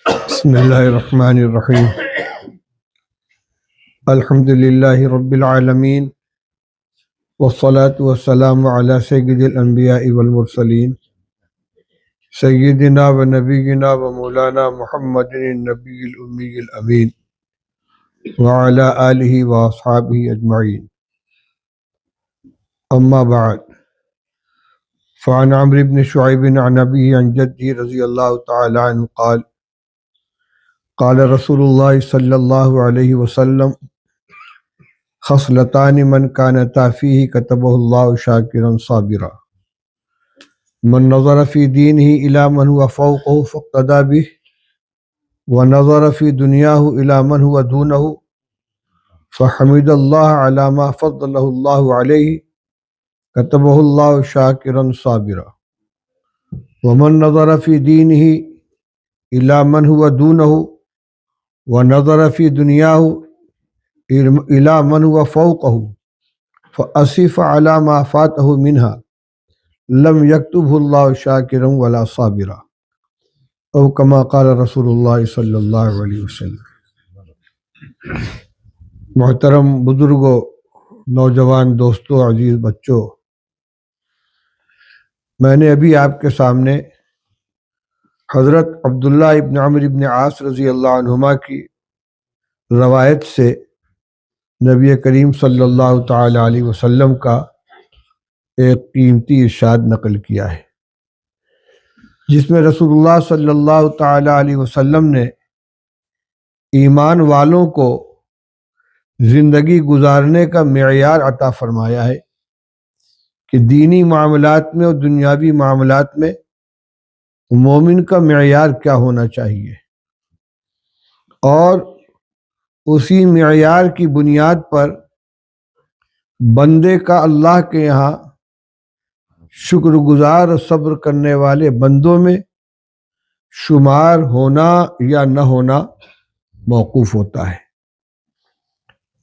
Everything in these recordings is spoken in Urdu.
بسم اللہ الرحمن الرحیم الحمد للہ رب العالمین والصلاة والسلام علی سید الانبیاء والمرسلین سیدنا و نبینا و مولانا محمد النبی الامی الامین وعلی آلہ و اصحابہ اجمعین اما بعد فعن عمرو بن شعیب عن ابیہ عن جدہ رضی اللہ تعالی عنہ قال قال رسول اللہ صلی اللہ علیہ وسلم خصلتان من كانتا فیہ كتبہ اللہ شاکرا صابرا من نظر فی دینہ الی من هو فوقہ فاقتدى به ونظر فی دنیاہ الی من هو دونہ فحمد اللہ علی ما فضلہ اللہ علیہ كتبہ اللہ شاکرا صابرا ومن نظر فی دینہ الی من هو دونہ ونظر فی دنیاہ الی من هو فوقہ فأسف علی ما فاتہ منہا لم یکتبہ اللہ شاکرا ولا صابرا او کما قال رسول اللہ صلی اللہ علیہ وسلم۔ محترم بزرگوں، نوجوان دوستوں، عزیز بچوں، میں نے ابھی آپ کے سامنے حضرت عبداللہ ابن عمرو ابن عاص رضی اللہ عنہما کی روایت سے نبی کریم صلی اللہ تعالی علیہ وسلم کا ایک قیمتی ارشاد نقل کیا ہے، جس میں رسول اللہ صلی اللہ تعالی علیہ وسلم نے ایمان والوں کو زندگی گزارنے کا معیار عطا فرمایا ہے کہ دینی معاملات میں اور دنیاوی معاملات میں مومن کا معیار کیا ہونا چاہیے، اور اسی معیار کی بنیاد پر بندے کا اللہ کے یہاں شکر گزار اور صبر کرنے والے بندوں میں شمار ہونا یا نہ ہونا موقوف ہوتا ہے۔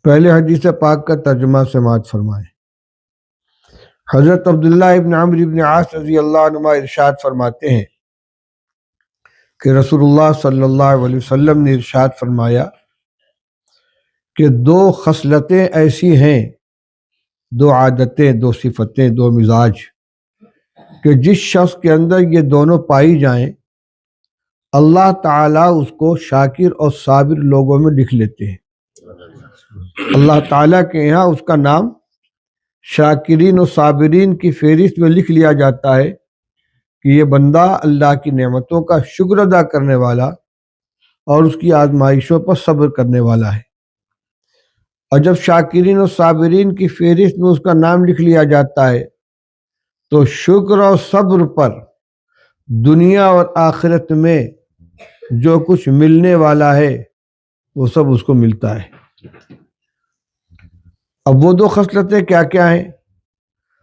پہلے حدیث پاک کا ترجمہ سماعت فرمائیں۔ حضرت عبداللہ ابن عمرو ابن عاص رضی اللہ عنہ ارشاد فرماتے ہیں کہ رسول اللہ صلی اللہ علیہ وسلم نے ارشاد فرمایا کہ دو خصلتیں ایسی ہیں، دو عادتیں، دو صفتیں، دو مزاج، کہ جس شخص کے اندر یہ دونوں پائی جائیں اللہ تعالیٰ اس کو شاکر اور صابر لوگوں میں لکھ لیتے ہیں۔ اللہ تعالیٰ کے یہاں اس کا نام شاکرین و صابرین کی فہرست میں لکھ لیا جاتا ہے کہ یہ بندہ اللہ کی نعمتوں کا شکر ادا کرنے والا اور اس کی آزمائشوں پر صبر کرنے والا ہے۔ اور جب شاکرین و صابرین کی فہرست میں اس کا نام لکھ لیا جاتا ہے تو شکر اور صبر پر دنیا اور آخرت میں جو کچھ ملنے والا ہے وہ سب اس کو ملتا ہے۔ اب وہ دو خصلتیں کیا کیا ہیں؟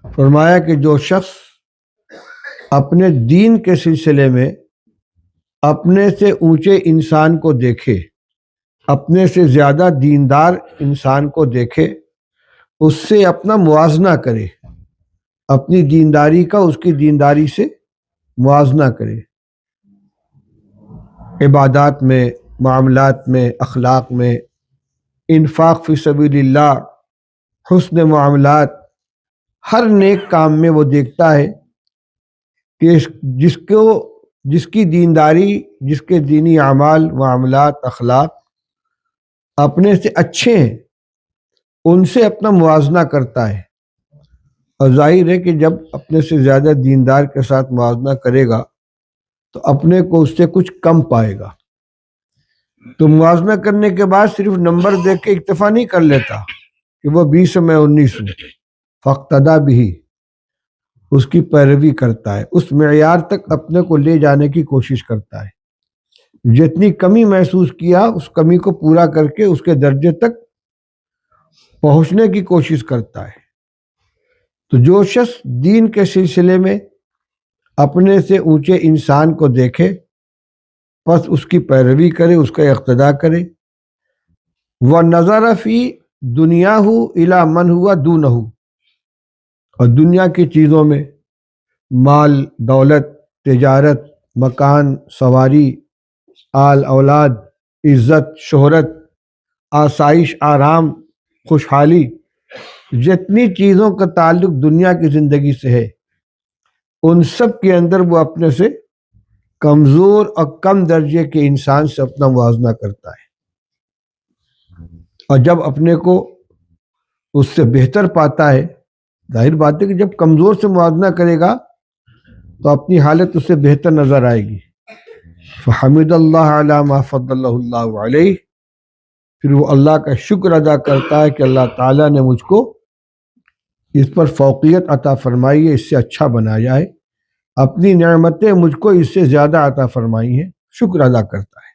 فرمایا کہ جو شخص اپنے دین کے سلسلے میں اپنے سے اونچے انسان کو دیکھے، اپنے سے زیادہ دیندار انسان کو دیکھے، اس سے اپنا موازنہ کرے، اپنی دینداری کا اس کی دینداری سے موازنہ کرے، عبادات میں، معاملات میں، اخلاق میں، انفاق فی سبیل اللہ، حسن معاملات، ہر نیک کام میں وہ دیکھتا ہے کہ جس کی دینداری، جس کے دینی اعمال، معاملات، اخلاق اپنے سے اچھے ہیں، ان سے اپنا موازنہ کرتا ہے۔ اور ظاہر ہے کہ جب اپنے سے زیادہ دیندار کے ساتھ موازنہ کرے گا تو اپنے کو اس سے کچھ کم پائے گا۔ تو موازنہ کرنے کے بعد صرف نمبر دیکھ کے اکتفا نہیں کر لیتا کہ وہ 20 میں 19 ہوں، فاقتدیٰ بہ، اس کی پیروی کرتا ہے، اس معیار تک اپنے کو لے جانے کی کوشش کرتا ہے۔ جتنی کمی محسوس کیا اس کمی کو پورا کر کے اس کے درجے تک پہنچنے کی کوشش کرتا ہے۔ تو جو شخص دین کے سلسلے میں اپنے سے اونچے انسان کو دیکھے، پس اس کی پیروی کرے، اس کا اقتداء کرے، وَنَظَرَ فِي دُنْيَاهُ إِلَى مَنْ هُوَ دُونَهُ، اور دنیا کی چیزوں میں، مال، دولت، تجارت، مکان، سواری، آل اولاد، عزت، شہرت، آسائش، آرام، خوشحالی، جتنی چیزوں کا تعلق دنیا کی زندگی سے ہے ان سب کے اندر وہ اپنے سے کمزور اور کم درجے کے انسان سے اپنا موازنہ کرتا ہے، اور جب اپنے کو اس سے بہتر پاتا ہے، ظاہر بات ہے کہ جب کمزور سے موازنہ کرے گا تو اپنی حالت اس سے بہتر نظر آئے گی۔ فحمد اللہ علی ما فضل اللہ علیہ، پھر وہ اللہ کا شکر ادا کرتا ہے کہ اللہ تعالیٰ نے مجھ کو اس پر فوقیت عطا فرمائی ہے، اس سے اچھا بنایا ہے، اپنی نعمتیں مجھ کو اس سے زیادہ عطا فرمائی ہیں، شکر ادا کرتا ہے۔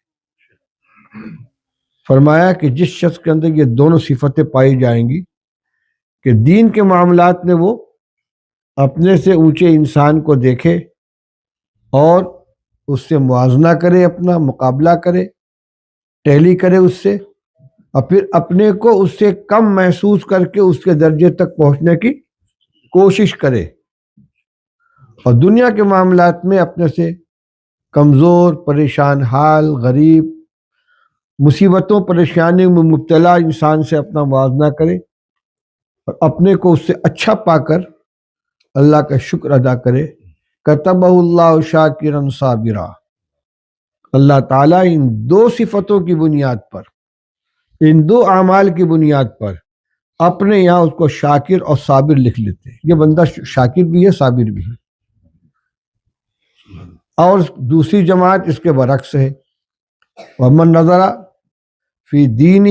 فرمایا کہ جس شخص کے اندر یہ دونوں صفتیں پائی جائیں گی کہ دین کے معاملات میں وہ اپنے سے اونچے انسان کو دیکھے اور اس سے موازنہ کرے، اپنا مقابلہ کرے، ٹیلی کرے اس سے، اور پھر اپنے کو اس سے کم محسوس کر کے اس کے درجے تک پہنچنے کی کوشش کرے، اور دنیا کے معاملات میں اپنے سے کمزور، پریشان حال، غریب، مصیبتوں پریشانیوں میں مبتلا انسان سے اپنا موازنہ کرے، اور اپنے کو اس سے اچھا پا کر اللہ کا شکر ادا کرے۔ کتبہ اللہ شاکرا صابرا، اللہ تعالیٰ ان دو صفتوں کی بنیاد پر، ان دو اعمال کی بنیاد پر اپنے یہاں اس کو شاکر اور صابر لکھ لیتے ہیں، یہ بندہ شاکر بھی ہے، صابر بھی ہے۔ اور دوسری جماعت اس کے برعکس ہے، ومن نظر فی دینہ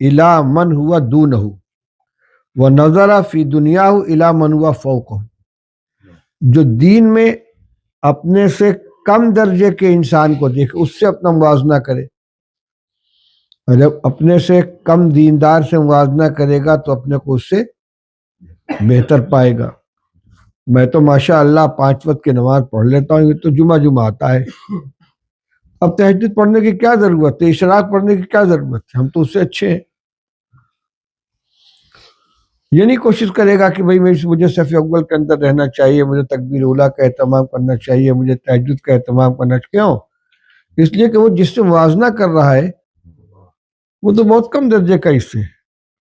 الی من ہوا دونہ ونظر فی دنیاہ الی من ہوا فوقہ، جو دین میں اپنے سے کم درجے کے انسان کو دیکھے، اس سے اپنا موازنہ کرے، اور جب اپنے سے کم دیندار سے موازنہ کرے گا تو اپنے کو اس سے بہتر پائے گا۔ میں تو ماشاء اللہ 5 وقت کی نماز پڑھ لیتا ہوں، یہ تو جمعہ آتا ہے، اب تہجد پڑھنے کی کیا ضرورت ہے، اشراق پڑھنے کی کیا ضرورت ہے، ہم تو اس سے اچھے ہیں۔ یہ نہیں کوشش کرے گا کہ بھئی مجھے صف اول کے اندر رہنا چاہیے، مجھے تکبیر اولیٰ کا اہتمام کرنا چاہیے، مجھے تہجد کا اہتمام کرنا چاہیے۔ کیوں؟ اس لیے کہ وہ جس سے موازنہ کر رہا ہے وہ تو بہت کم درجے کا، اس سے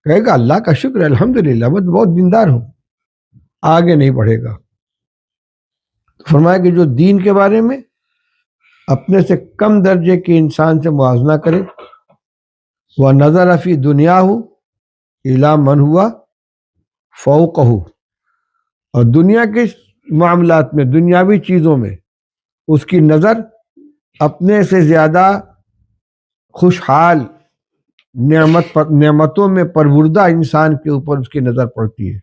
کہے گا اللہ کا شکر ہے، الحمدللہ میں تو بہت دیندار ہوں، آگے نہیں بڑھے گا۔ فرمایا کہ جو دین کے بارے میں اپنے سے کم درجے کے انسان سے موازنہ کرے، وہ نظر فی دنیاہ الی من ہوا فوقہ، اور دنیا کے معاملات میں، دنیاوی چیزوں میں اس کی نظر اپنے سے زیادہ خوشحال، نعمتوں میں پروردہ انسان کے اوپر اس کی نظر پڑتی ہے۔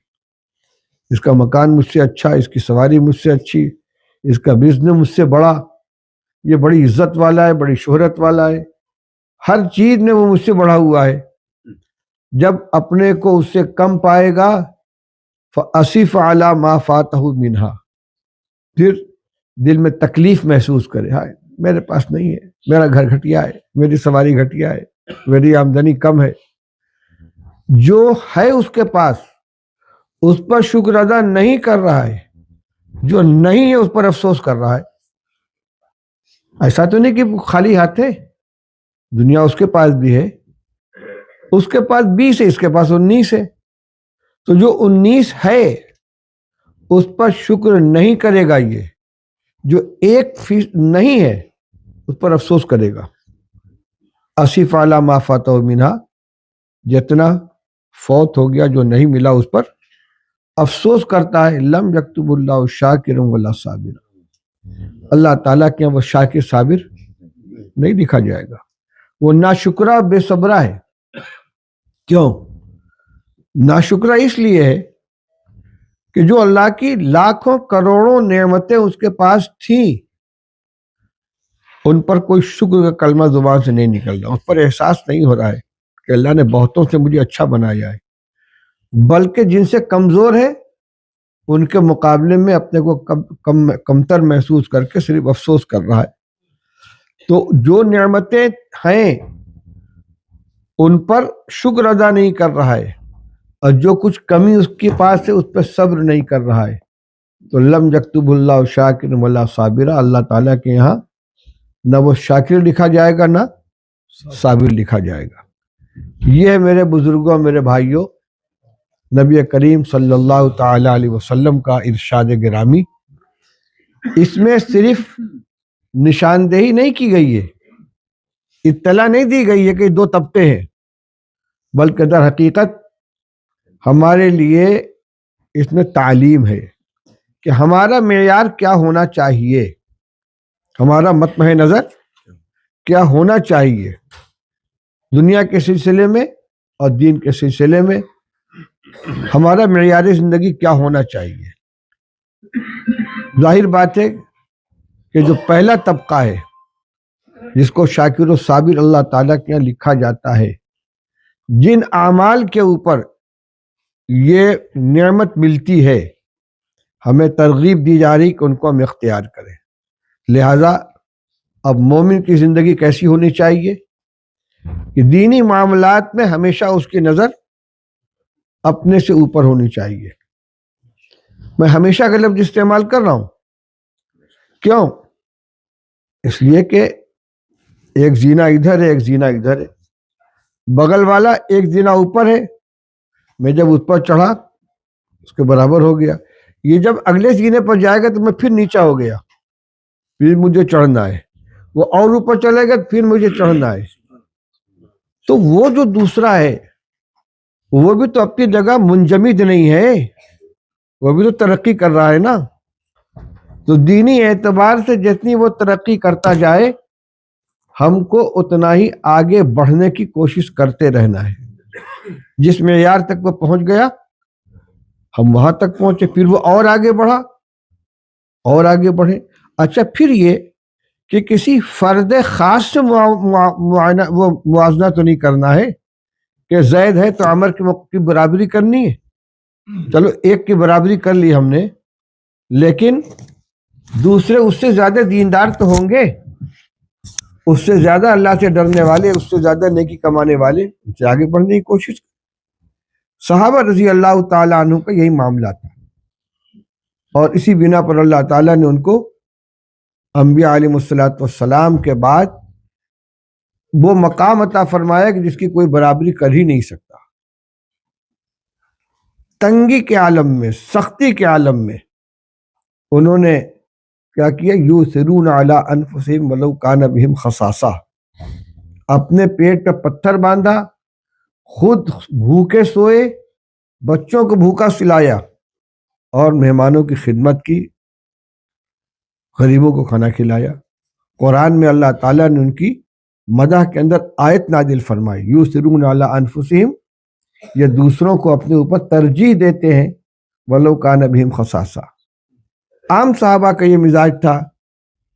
اس کا مکان مجھ سے اچھا، اس کی سواری مجھ سے اچھی، اس کا بزنس مجھ سے بڑا، یہ بڑی عزت والا ہے، بڑی شہرت والا ہے، ہر چیز میں وہ مجھ سے بڑھا ہوا ہے۔ جب اپنے کو اس سے کم پائے گا فَأَسِفَ عَلَى مَا فَاتَهُ مِنْهَا، پھر دل میں تکلیف محسوس کرے، ہائے میرے پاس نہیں ہے، میرا گھر گھٹیا ہے، میری سواری گھٹیا ہے، میری آمدنی کم ہے۔ جو ہے اس کے پاس اس پر شکر ادا نہیں کر رہا ہے، جو نہیں ہے اس پر افسوس کر رہا ہے۔ ایسا تو نہیں کہ خالی ہاتھ ہے، دنیا اس کے پاس بھی ہے، اس کے پاس 20 ہے، اس کے پاس 19 ہے، تو جو 19 ہے اس پر شکر نہیں کرے گا، یہ جو 1% نہیں ہے اس پر افسوس کرے گا۔ اسف علی ما فاتہ منہا، جتنا فوت ہو گیا، جو نہیں ملا اس پر افسوس کرتا ہے۔ لم یکتب اللہ شاکرا ولا صابرا، اللہ تعالیٰ کے وہ شاکر صابر نہیں لکھا جائے گا، وہ ناشکرہ بے صبرہ ہے۔ کیوں ناشکرہ؟ اس لیے ہے کہ جو اللہ کی لاکھوں کروڑوں نعمتیں اس کے پاس تھیں، ان پر کوئی شکر کا کلمہ زبان سے نہیں نکل رہا، اس پر احساس نہیں ہو رہا ہے کہ اللہ نے بہتوں سے مجھے اچھا بنایا ہے، بلکہ جن سے کمزور ہے ان کے مقابلے میں اپنے کو کمتر محسوس کر کے صرف افسوس کر رہا ہے۔ تو جو نعمتیں ہیں ان پر شکر ادا نہیں کر رہا ہے، اور جو کچھ کمی اس کے پاس ہے اس پہ صبر نہیں کر رہا ہے، تو لم یکتب اللہ شاکرا ولا صابرا، اللہ تعالیٰ کے یہاں نہ وہ شاکر لکھا جائے گا نہ صابر لکھا جائے گا۔ یہ ہے میرے بزرگوں، میرے بھائیوں، نبی کریم صلی اللہ تعالی علیہ وسلم کا ارشاد گرامی۔ اس میں صرف نشاندہی نہیں کی گئی ہے، اطلاع نہیں دی گئی ہے کہ دو طبقے ہیں، بلکہ در حقیقت ہمارے لیے اس میں تعلیم ہے کہ ہمارا معیار کیا ہونا چاہیے، ہمارا مطمع نظر کیا ہونا چاہیے دنیا کے سلسلے میں اور دین کے سلسلے میں، ہمارا معیار زندگی کیا ہونا چاہیے۔ ظاہر بات ہے کہ جو پہلا طبقہ ہے جس کو شاکر و صابر اللہ تعالیٰ کے یہاں لکھا جاتا ہے، جن اعمال کے اوپر یہ نعمت ملتی ہے ہمیں ترغیب دی جا رہی کہ ان کو ہم اختیار کریں۔ لہذا اب مومن کی زندگی کیسی ہونی چاہیے کہ دینی معاملات میں ہمیشہ اس کی نظر اپنے سے اوپر ہونی چاہیے۔ میں ہمیشہ کا لفظ استعمال کر رہا ہوں، کیوں؟ اس لیے کہ ایک زینہ ادھر ہے، ایک زینہ ادھر ہے، بغل والا ایک زینہ اوپر ہے، میں جب اس پر چڑھا اس کے برابر ہو گیا، یہ جب اگلے زینے پر جائے گا تو میں پھر نیچا ہو گیا، پھر مجھے چڑھنا ہے، وہ اور اوپر چلے گا پھر مجھے چڑھنا ہے۔ تو وہ جو دوسرا ہے وہ بھی تو اپنی جگہ منجمد نہیں ہے، وہ بھی تو ترقی کر رہا ہے نا۔ تو دینی اعتبار سے جتنی وہ ترقی کرتا جائے ہم کو اتنا ہی آگے بڑھنے کی کوشش کرتے رہنا ہے۔ جس معیار تک وہ پہنچ گیا ہم وہاں تک پہنچے، پھر وہ اور آگے بڑھا اور آگے بڑھے۔ اچھا، پھر یہ کہ کسی فرد خاص سے موازنہ تو نہیں کرنا ہے کہ زید ہے تو عمر کی برابری کرنی ہے، چلو ایک کی برابری کر لی ہم نے، لیکن دوسرے اس سے زیادہ دیندار تو ہوں گے، اس سے زیادہ اللہ سے ڈرنے والے، اس سے زیادہ نیکی کمانے والے، ان سے آگے بڑھنے کی کوشش۔ صحابہ رضی اللہ تعالیٰ عنہ کا یہی معاملہ تھا، اور اسی بنا پر اللہ تعالیٰ نے ان کو انبیاء علیہ الصلوۃ والسلام کے بعد وہ مقام عطا فرمایا کہ جس کی کوئی برابری کر ہی نہیں سکتا۔ تنگی کے عالم میں، سختی کے عالم میں انہوں نے کیا کیا؟ یؤثرون علی انفسہم ولو کان بہم خصاصہ، اپنے پیٹ پہ پتھر باندھا، خود بھوکے سوئے، بچوں کو بھوکا سلایا اور مہمانوں کی خدمت کی، غریبوں کو کھانا کھلایا۔ قرآن میں اللہ تعالیٰ نے ان کی مدح کے اندر آیت نازل فرمائی، یؤثرون علی انفسہم، یہ دوسروں کو اپنے اوپر ترجیح دیتے ہیں، ولو کان بہم خصاصہ۔ عام صحابہ کا یہ مزاج تھا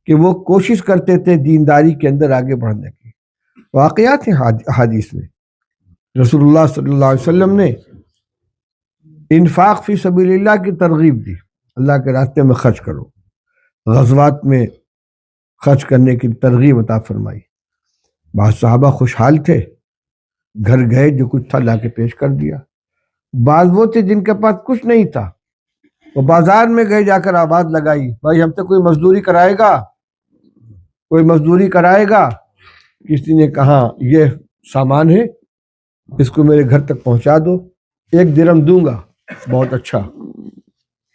کہ وہ کوشش کرتے تھے دینداری کے اندر آگے بڑھنے کی۔ واقعات ہیں حدیث میں، رسول اللہ صلی اللہ علیہ وسلم نے انفاق فی سبیل اللہ کی ترغیب دی، اللہ کے راستے میں خرچ کرو، غزوات میں خرچ کرنے کی ترغیب عطا فرمائی۔ بعض صحابہ خوشحال تھے، گھر گئے جو کچھ تھا لا کے پیش کر دیا۔ بعض وہ تھے جن کے پاس کچھ نہیں تھا، وہ بازار میں گئے، جا کر آواز لگائی، بھائی ہم سے کوئی مزدوری کرائے گا، کوئی مزدوری کرائے گا؟ کسی نے کہا یہ سامان ہے، اس کو میرے گھر تک پہنچا دو، 1 درہم دوں گا۔ بہت اچھا،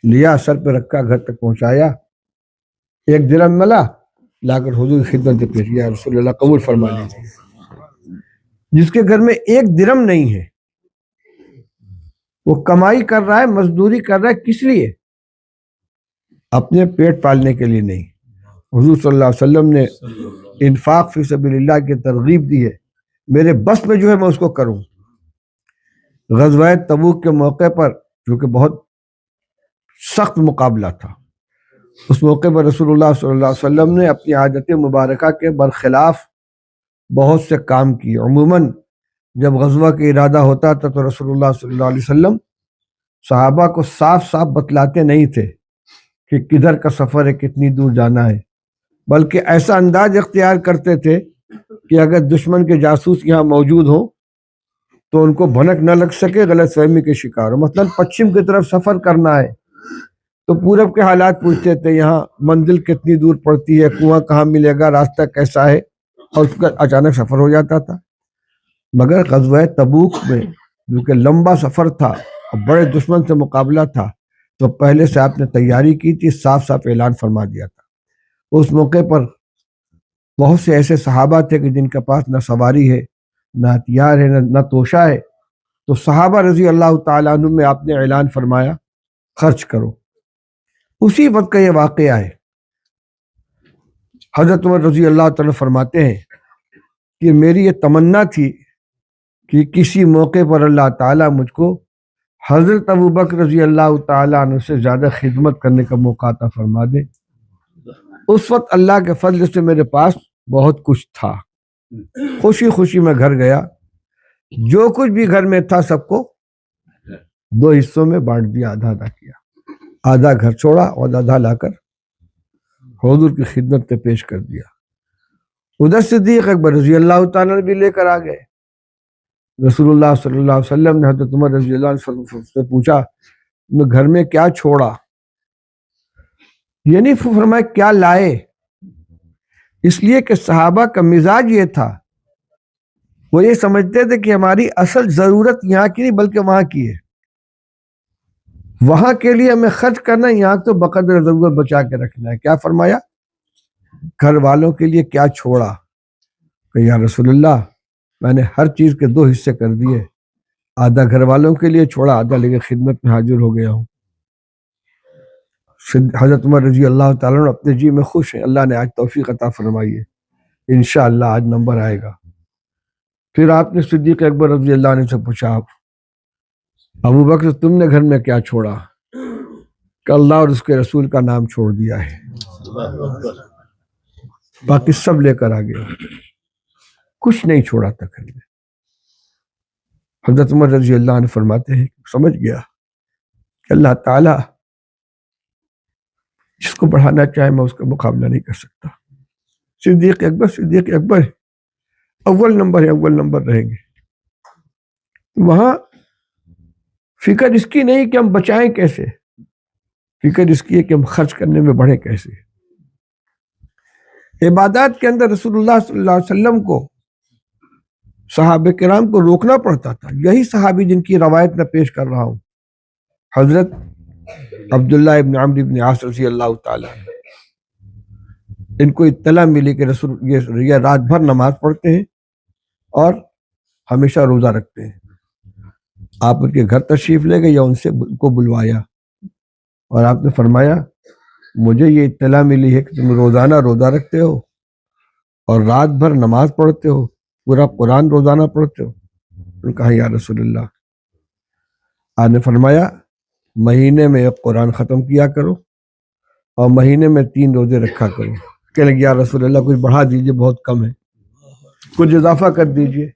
لیا، سر پہ رکھا، گھر تک پہنچایا، 1 درہم ملا، لا کر حضور کی خدمت میں پیش کیا، رسول اللہ قبول فرما لیجیے۔ جس کے گھر میں 1 درہم نہیں ہے، وہ کمائی کر رہا ہے، مزدوری کر رہا ہے، کس لیے؟ اپنے پیٹ پالنے کے لیے نہیں۔ حضور صلی اللہ علیہ وسلم نے انفاق فی سبیل اللہ کی ترغیب دی ہے، میرے بس میں جو ہے میں اس کو کروں۔ غزوہ تبوک کے موقع پر جو کہ بہت سخت مقابلہ تھا، اس موقع پر رسول اللہ صلی اللہ علیہ وسلم نے اپنی عادت مبارکہ کے برخلاف بہت سے کام کیے۔ عموماً جب غزوہ کا ارادہ ہوتا تھا تو رسول اللہ صلی اللہ علیہ وسلم صحابہ کو صاف صاف بتلاتے نہیں تھے کہ کدھر کا سفر ہے، کتنی دور جانا ہے، بلکہ ایسا انداز اختیار کرتے تھے کہ اگر دشمن کے جاسوس یہاں موجود ہوں تو ان کو بھنک نہ لگ سکے، غلط فہمی کے شکار ہو۔ مثلا پچھم کی طرف سفر کرنا ہے تو پورب کے حالات پوچھتے تھے، یہاں منزل کتنی دور پڑتی ہے، کنواں کہاں ملے گا، راستہ کیسا ہے، اور اس کا اچانک سفر ہو جاتا تھا۔ مگر غزوہ تبوک میں جو کہ لمبا سفر تھا اور بڑے دشمن سے مقابلہ تھا، تو پہلے سے آپ نے تیاری کی تھی، صاف صاف اعلان فرما دیا تھا۔ اس موقع پر بہت سے ایسے صحابہ تھے کہ جن کے پاس نہ سواری ہے، نہ ہتھیار ہے، نہ توشہ ہے، تو صحابہ رضی اللہ تعالیٰ عنہ میں آپ نے اعلان فرمایا خرچ کرو۔ اسی وقت کا یہ واقعہ ہے۔ حضرت عمر رضی اللہ تعالیٰ فرماتے ہیں کہ میری یہ تمنا تھی کہ کسی موقع پر اللہ تعالیٰ مجھ کو حضرت ابوبکر رضی اللہ تعالیٰ عنہ سے زیادہ خدمت کرنے کا موقع عطا فرما دے۔ اس وقت اللہ کے فضل سے میرے پاس بہت کچھ تھا، خوشی خوشی میں گھر گیا، جو کچھ بھی گھر میں تھا سب کو 2 حصوں میں بانٹ دیا، آدھا آدھا کیا، آدھا گھر چھوڑا اور آدھا لا کر حضور کی خدمت میں پیش کر دیا۔ ادھر صدیق اکبر رضی اللہ تعالیٰ بھی لے کر آ گئے۔ رسول اللہ صلی اللہ علیہ وسلم نے حضرت عمر رضی اللہ عنہ سے پوچھا میں گھر میں کیا چھوڑا، یعنی فرمایا کیا لائے، اس لیے کہ صحابہ کا مزاج یہ تھا، وہ یہ سمجھتے تھے کہ ہماری اصل ضرورت یہاں کی نہیں بلکہ وہاں کی ہے، وہاں کے لیے ہمیں خرچ کرنا، یہاں تو بقدر ضرورت بچا کے رکھنا ہے۔ کیا فرمایا؟ گھر والوں کے لیے کیا چھوڑا؟ کہ یا رسول اللہ میں نے ہر چیز کے 2 حصے کر دیے، آدھا گھر والوں کے لیے چھوڑا، آدھا لے کے خدمت میں حاضر ہو گیا ہوں۔ حضرت عمر رضی اللہ تعالیٰ عنہ اپنے جی میں خوش ہیں، اللہ نے آج توفیق عطا فرمائی ہے، انشاءاللہ آج نمبر آئے گا۔ پھر آپ نے صدیق اکبر رضی اللہ عنہ سے پوچھا ابو بکر تم نے گھر میں کیا چھوڑا؟ کہ اللہ اور اس کے رسول کا نام چھوڑ دیا ہے، باقی سب لے کر آ گیا، کچھ نہیں چھوڑا تھا گھر میں۔ حضرت عمر رضی اللہ عنہ فرماتے ہیں سمجھ گیا کہ اللہ تعالیٰ جس کو بڑھانا چاہے میں اس کا مقابلہ نہیں کر سکتا۔ صدیق اکبر اول نمبر رہیں گے۔ وہاں فکر اس کی نہیں کہ ہم بچائیں کیسے، فکر اس کی ہے کہ ہم خرچ کرنے میں بڑھیں کیسے۔ عبادات کے اندر رسول اللہ صلی اللہ علیہ وسلم کو صحابہ کرام کو روکنا پڑتا تھا۔ یہی صحابی جن کی روایت میں پیش کر رہا ہوں، حضرت عبداللہ ابن عمرو ابن عاص رضی اللہ تعالیٰ، ان کو اطلاع ملی کہ رسول یہ رات بھر نماز پڑھتے ہیں اور ہمیشہ روزہ رکھتے ہیں۔ آپ ان کے گھر تشریف لے گئے یا ان سے کو بلوایا، اور آپ نے فرمایا مجھے یہ اطلاع ملی ہے کہ تم روزانہ روزہ رکھتے ہو اور رات بھر نماز پڑھتے ہو، پورا قرآن روزانہ پڑھتے ہو۔ انہوں نے کہا یا رسول اللہ۔ آپ نے فرمایا مہینے میں 1 قرآن ختم کیا کرو اور مہینے میں 3 روزے رکھا کرو۔ کہنے لگے یا رسول اللہ کچھ بڑھا دیجئے، بہت کم ہے، کچھ اضافہ کر دیجئے۔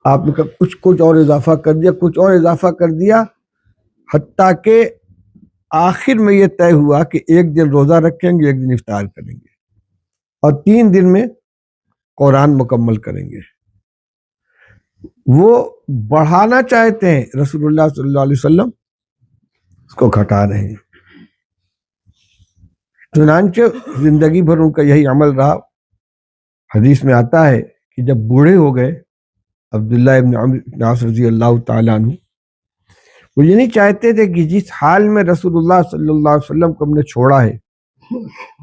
آپ نے کہا کچھ اور اضافہ کر دیا، کچھ اور اضافہ کر دیا، حتیٰ کہ آخر میں یہ طے ہوا کہ 1 دن روزہ رکھیں گے، 1 دن افطار کریں گے، اور 3 دن میں قرآن مکمل کریں گے۔ وہ بڑھانا چاہتے ہیں، رسول اللہ صلی اللہ علیہ وسلم اس کو گھٹا رہے ہیں۔ چنانچہ زندگی بھر ان کا یہی عمل رہا۔ حدیث میں آتا ہے کہ جب بوڑھے ہو گئے عبداللہ ابن عمرو ابن عاص رضی اللہ تعالیٰ عنہ، وہ یہ نہیں چاہتے تھے کہ جس حال میں رسول اللہ صلی اللہ علیہ وسلم کو ہم نے چھوڑا ہے،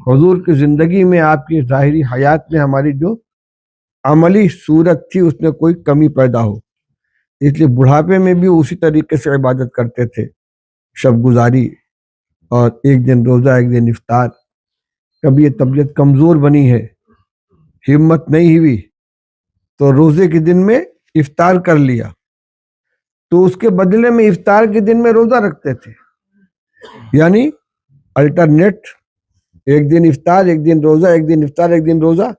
حضور کی زندگی میں، آپ کی ظاہری حیات میں ہماری جو عملی صورت تھی اس میں کوئی کمی پیدا ہو، اس لیے بڑھاپے میں بھی اسی طریقے سے عبادت کرتے تھے، شب گزاری اور 1 دن روزہ 1 دن افطار۔ کبھی یہ طبیعت کمزور بنی ہے، ہمت نہیں ہوئی، تو روزے کے دن میں افطار کر لیا، تو اس کے بدلے میں افطار کے دن میں روزہ رکھتے تھے، یعنی الٹرنیٹ، 1 دن افطار 1 دن روزہ، 1 دن افطار 1 دن روزہ۔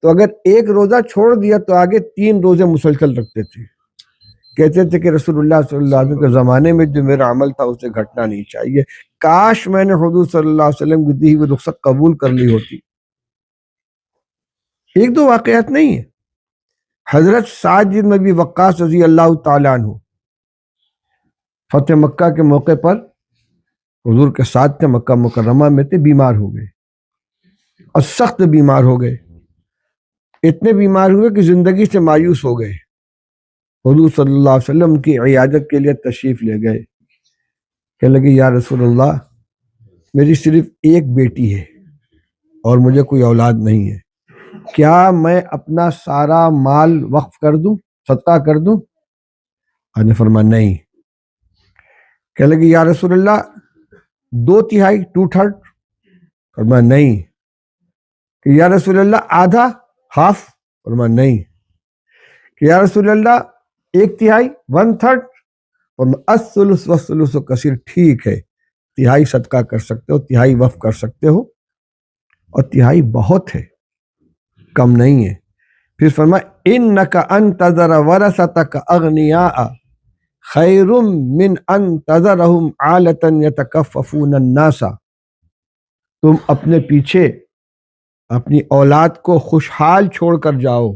تو اگر 1 روزہ چھوڑ دیا تو آگے 3 روزے مسلسل رکھتے تھے۔ کہتے تھے کہ رسول اللہ صلی اللہ علیہ وسلم کے زمانے میں جو میرا عمل تھا اسے گھٹنا نہیں چاہیے، کاش میں نے حضور صلی اللہ علیہ وسلم کی دی ہوئی رخصت قبول کر لی ہوتی۔ 1-2 واقعات نہیں ہیں۔ حضرت سعد بن ابی وقاص رضی اللہ تعالیٰ عنہ فتح مکہ کے موقع پر حضور کے ساتھ تھے، مکہ مکرمہ میں تھے، بیمار ہو گئے اور سخت بیمار ہو گئے، اتنے بیمار ہوئے کہ زندگی سے مایوس ہو گئے۔ حضور صلی اللہ علیہ وسلم کی عیادت کے لیے تشریف لے گئے، کہنے لگے یا رسول اللہ میری صرف ایک بیٹی ہے اور مجھے کوئی اولاد نہیں ہے، کیا میں اپنا سارا مال وقف کر دوں، صدقہ کر دوں؟ آپ نے فرمایا نہیں۔ کہنے لگے یا رسول اللہ 2/3 2/3؟ فرمایا نہیں۔ کہ یا رسول اللہ آدھا، ہاف؟ فرمایا نہیں۔ کہ یا رسول اللہ 1/3 1/3؟ فرمایا الثلث والثلث کثیر، ٹھیک ہے، تہائی صدقہ کر سکتے ہو، تہائی وقف کر سکتے ہو، اور تہائی بہت ہے، کم نہیں ہے۔ پھر فرمایا انک ان تذر ورثتک اغنیاء خیر من ان تذرہم عالۃ یتکففون الناس، تم اپنے پیچھے اپنی اولاد کو خوشحال چھوڑ کر جاؤ،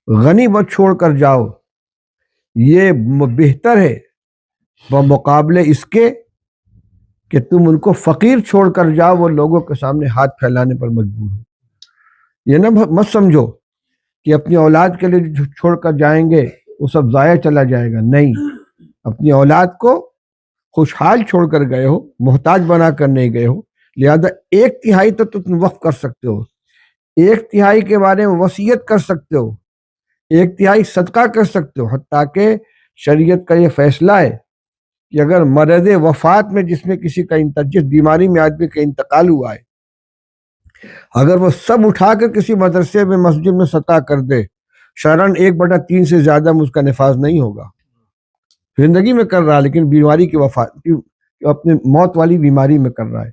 غنی مت چھوڑ کر جاؤ، یہ بہتر ہے بمقابلے اس کے کہ تم ان کو فقیر چھوڑ کر جاؤ، وہ لوگوں کے سامنے ہاتھ پھیلانے پر مجبور ہو۔ یہ نہ مت سمجھو کہ اپنی اولاد کے لیے جو چھوڑ کر جائیں گے وہ سب ضائع چلا جائے گا، نہیں، اپنی اولاد کو خوشحال چھوڑ کر گئے ہو، محتاج بنا کر نہیں گئے ہو، لہذا 1/3 تو تم وقف کر سکتے ہو، 1/3 کے بارے میں وصیت کر سکتے ہو، 1/3 صدقہ کر سکتے ہو، حتیٰ کہ شریعت کا یہ فیصلہ ہے کہ اگر مرض وفات میں جس میں کسی کا جس بیماری میں آدمی کا انتقال ہوا ہے، اگر وہ سب اٹھا کر کسی مدرسے میں مسجد میں صدقہ کر دے، شرعاً 1/3 سے زیادہ میں اس کا نفاذ نہیں ہوگا، زندگی میں کر رہا ہے لیکن بیماری کی وفات اپنی موت والی بیماری میں کر رہا ہے،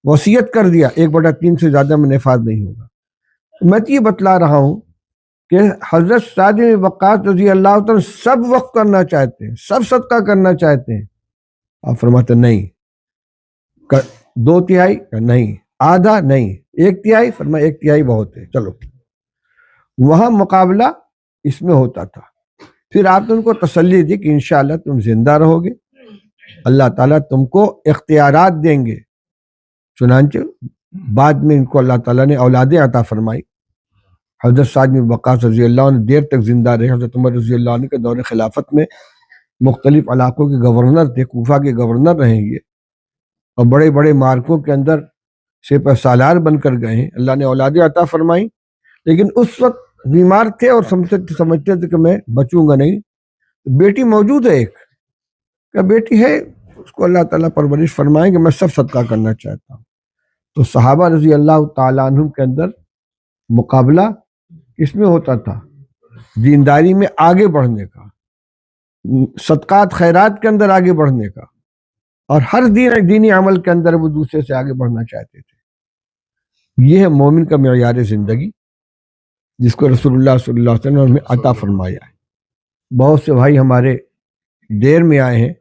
وصیت کر دیا، 1/3 سے زیادہ میں نفاذ نہیں ہوگا۔ میں تو یہ بتلا رہا ہوں کہ حضرت سعد بن وقاص رضی اللہ تعالیٰ سب وقف کرنا چاہتے ہیں، سب صدقہ کرنا چاہتے ہیں، آپ فرماتے نہیں، 2/3 نہیں، آدھا نہیں، 1/3؟ فرمایا 1/3 بہت ہے، چلو۔ وہاں مقابلہ اس میں ہوتا تھا۔ پھر آپ نے ان کو تسلی دی کہ انشاءاللہ تم زندہ رہو گے، اللہ تعالیٰ تم کو اختیارات دیں گے۔ چنانچہ بعد میں ان کو اللہ تعالیٰ نے اولادیں عطا فرمائی۔ حضرت سعد بن وقاص رضی اللہ عنہ دیر تک زندہ رہے۔ حضرت عمر رضی اللہ عنہ کے دور خلافت میں مختلف علاقوں کے گورنر تھے، کوفہ کے گورنر رہے یہ، اور بڑے بڑے مارکوں کے اندر سپہ سالار بن کر گئے ہیں، اللہ نے اولادیں عطا فرمائی، لیکن اس وقت بیمار تھے اور سمجھتے تھے کہ میں بچوں گا نہیں۔ بیٹی موجود ہے ایک، کہ بیٹی ہے، اس کو اللہ تعالیٰ پرورش فرمائیں کہ میں سب صدقہ کرنا چاہتا ہوں۔ تو صحابہ رضی اللہ تعالیٰ عنہ کے اندر مقابلہ اس میں ہوتا تھا، دینداری میں آگے بڑھنے کا، صدقات خیرات کے اندر آگے بڑھنے کا، اور ہر دینی عمل کے اندر وہ دوسرے سے آگے بڑھنا چاہتے تھے۔ یہ ہے مومن کا معیار زندگی جس کو رسول اللہ صلی اللہ علیہ وسلم نے عطا فرمایا ہے۔ بہت سے بھائی ہمارے دیر میں آئے ہیں،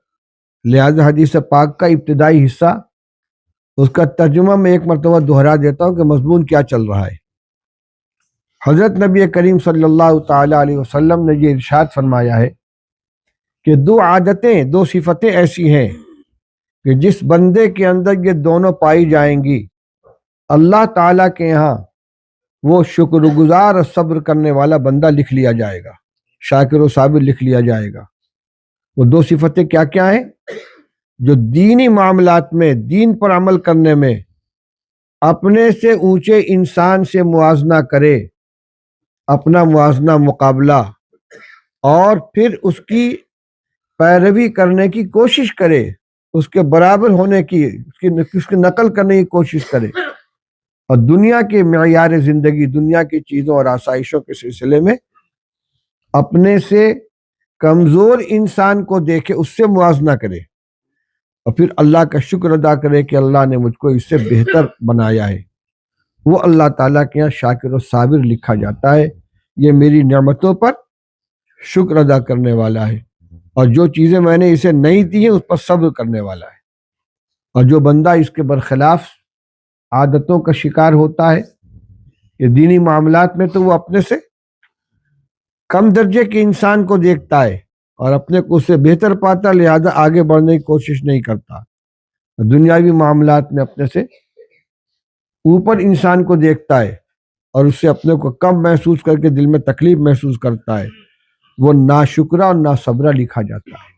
لہذا حدیث پاک کا ابتدائی حصہ اس کا ترجمہ میں ایک مرتبہ دہرا دیتا ہوں کہ مضمون کیا چل رہا ہے۔ حضرت نبی کریم صلی اللہ تعالی علیہ وسلم نے یہ ارشاد فرمایا ہے کہ 2 عادتیں، 2 صفتیں ایسی ہیں کہ جس بندے کے اندر یہ دونوں پائی جائیں گی، اللہ تعالیٰ کے یہاں وہ شکر گزار اور صبر کرنے والا بندہ لکھ لیا جائے گا، شاکر و صابر لکھ لیا جائے گا۔ وہ 2 صفتیں کیا کیا ہیں؟ جو دینی معاملات میں، دین پر عمل کرنے میں اپنے سے اونچے انسان سے موازنہ کرے، اپنا موازنہ مقابلہ، اور پھر اس کی پیروی کرنے کی کوشش کرے، اس کے برابر ہونے کی، اس کی نقل کرنے کی کوشش کرے، اور دنیا کے معیار زندگی، دنیا کی چیزوں اور آسائشوں کے سلسلے میں اپنے سے کمزور انسان کو دیکھے، اس سے موازنہ کرے، اور پھر اللہ کا شکر ادا کرے کہ اللہ نے مجھ کو اس سے بہتر بنایا ہے۔ وہ اللہ تعالیٰ کے یہاں شاکر و صابر لکھا جاتا ہے، یہ میری نعمتوں پر شکر ادا کرنے والا ہے، اور جو چیزیں میں نے اسے نہیں دی ہیں اس پر صبر کرنے والا ہے۔ اور جو بندہ اس کے برخلاف عادتوں کا شکار ہوتا ہے کہ دینی معاملات میں تو وہ اپنے سے کم درجے کے انسان کو دیکھتا ہے اور اپنے کو اس سے بہتر پاتا، لہذا آگے بڑھنے کی کوشش نہیں کرتا، دنیاوی معاملات میں اپنے سے اوپر انسان کو دیکھتا ہے اور اس سے اپنے کو کم محسوس کر کے دل میں تکلیف محسوس کرتا ہے، وہ ناشکرہ اور ناصبرہ لکھا جاتا ہے۔